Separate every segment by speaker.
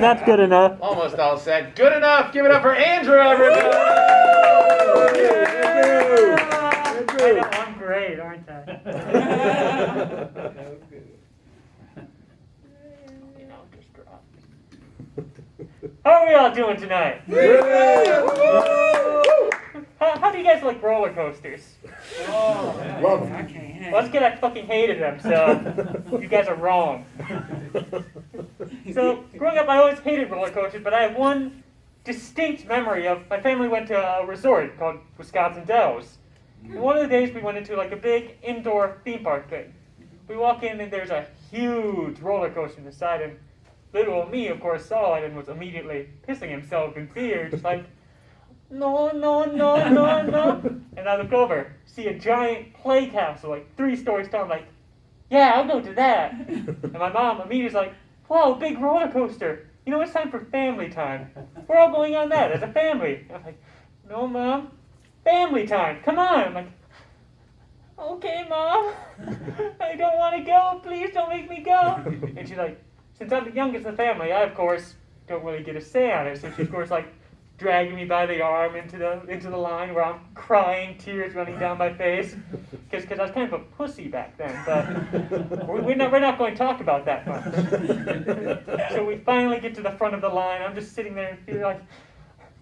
Speaker 1: Sure, that's good enough.
Speaker 2: Almost all set. Good enough. Give it up for Andrew, everybody.
Speaker 3: I know, I'm great, aren't I? How are we all doing tonight? How do you guys like roller coasters?
Speaker 4: Love it.
Speaker 3: Well, that's because I fucking hated them, so you guys are wrong. So, growing up, I always hated roller coasters, but I have one distinct memory of my family went to a resort called Wisconsin Dells. And one of the days we went into like a big indoor theme park thing. We walk in and there's a huge roller coaster on the side, and little me, of course, saw it and was immediately pissing himself in fear, just like, no, no, no, no, no. And I look over, see a giant play castle, like 3 stories tall. I'm like, yeah, I'll go to that. And my mom immediately is like, wow, big roller coaster. You know, it's time for family time. We're all going on that as a family. I'm like, no, Mom, family time. Come on. I'm like, okay, Mom. I don't want to go. Please don't make me go. And she's like, since I'm the youngest in the family, I, of course, don't really get a say on it. So she's, of course, like, dragging me by the arm into the line where I'm crying, tears running down my face, because I was kind of a pussy back then. But we're not going to talk about that much. So we finally get to the front of the line. I'm just sitting there and feel like,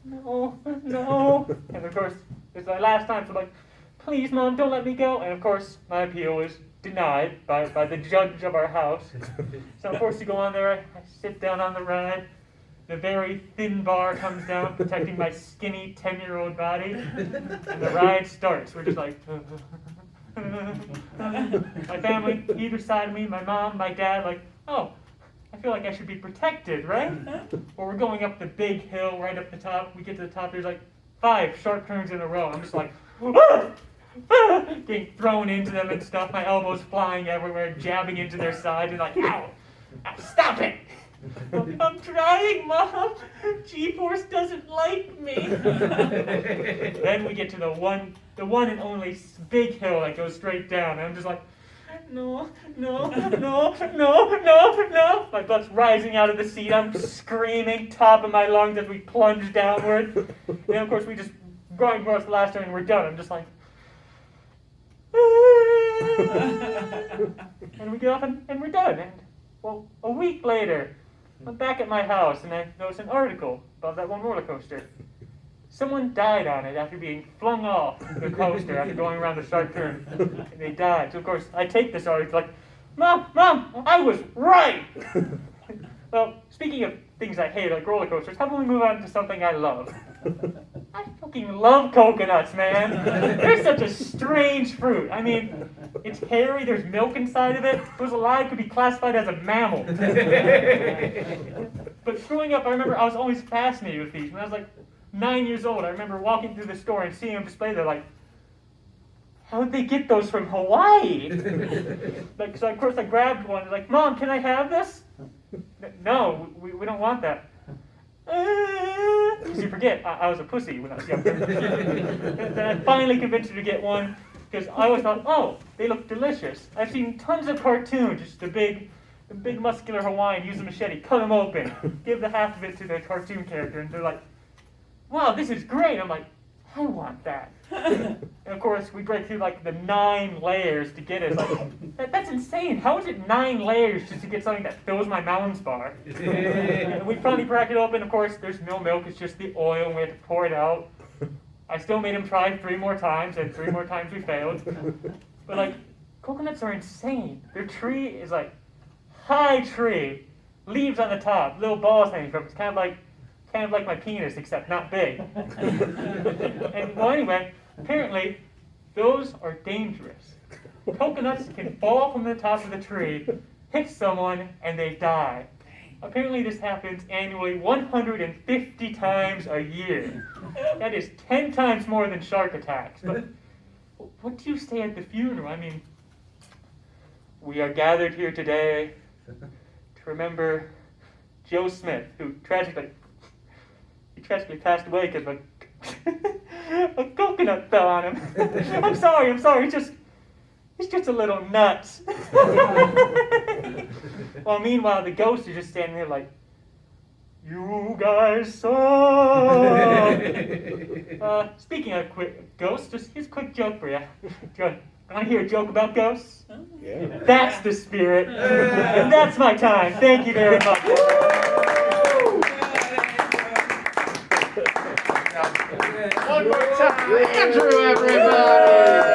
Speaker 3: no, no. And of course, it's my last time. So I'm like, please, Mom, don't let me go. And of course, my appeal is denied by the judge of our house. So of course, you go on there. I sit down on the ride. The very thin bar comes down, protecting my skinny 10-year-old body, and the ride starts. We're just like, my family, either side of me, my mom, my dad, like, oh, I feel like I should be protected, right? Or we're going up the big hill right up the top. We get to the top, there's like 5 sharp turns in a row. I'm just like, getting thrown into them and stuff, my elbows flying everywhere, jabbing into their side, and like, ow, stop it! I'm trying, Mom. G-Force doesn't like me. Then we get to the one and only big hill that goes straight down, and I'm just like, no, no, no, no, no, no. My butt's rising out of the seat. I'm screaming top of my lungs as we plunge downward. And of course, we just going across the last turn and we're done. I'm just like, and we get off and we're done. And well, a week later, I'm back at my house and I noticed an article about that one roller coaster. Someone died on it after being flung off the coaster after going around the sharp turn. And they died. So of course, I take this article like, Mom, I was right! Well, speaking of things I hate, like roller coasters, how about we move on to something I love? I fucking love coconuts, man. They're such a strange fruit. I mean, it's hairy, there's milk inside of it. If it was alive, it could be classified as a mammal. But growing up, I remember I was always fascinated with these. When I was like 9 years old, I remember walking through the store and seeing them displayed there like, how did they get those from Hawaii? Like, so of course I grabbed one, like, Mom, can I have this? No, we don't want that. Because you forget, I was a pussy when I was younger. Then I finally convinced her to get one, because I always thought, oh, they look delicious. I've seen tons of cartoons, just the big muscular Hawaiian use a machete, cut them open, give the half of it to the cartoon character, and they're like, wow, this is great. I'm like, I want that. And of course, we break through like the 9 layers to get it. Like, that's insane. How is it 9 layers just to get something that fills my Mounds bar? And we finally crack it open. Of course, there's no milk. It's just the oil, and we have to pour it out. I still made him try 3 more times, and 3 more times we failed. But like, coconuts are insane. Their tree is like high tree, leaves on the top, little balls hanging from it. It's kind of like my penis, except not big. And well, anyway, apparently, those are dangerous. Coconuts can fall from the top of the tree, hit someone, and they die. Apparently, this happens annually 150 times a year. That is 10 times more than shark attacks. But what do you say at the funeral? I mean, we are gathered here today to remember Joe Smith, who tragically passed away because a coconut fell on him. I'm sorry. He's just a little nuts. Well, meanwhile, the ghost is just standing there like, You guys suck. Speaking of ghosts, here's a quick joke for you. Want to hear a joke about ghosts?
Speaker 4: Yeah.
Speaker 3: That's the spirit. And that's my time. Thank you very much.
Speaker 2: One more time, Andrew, everybody.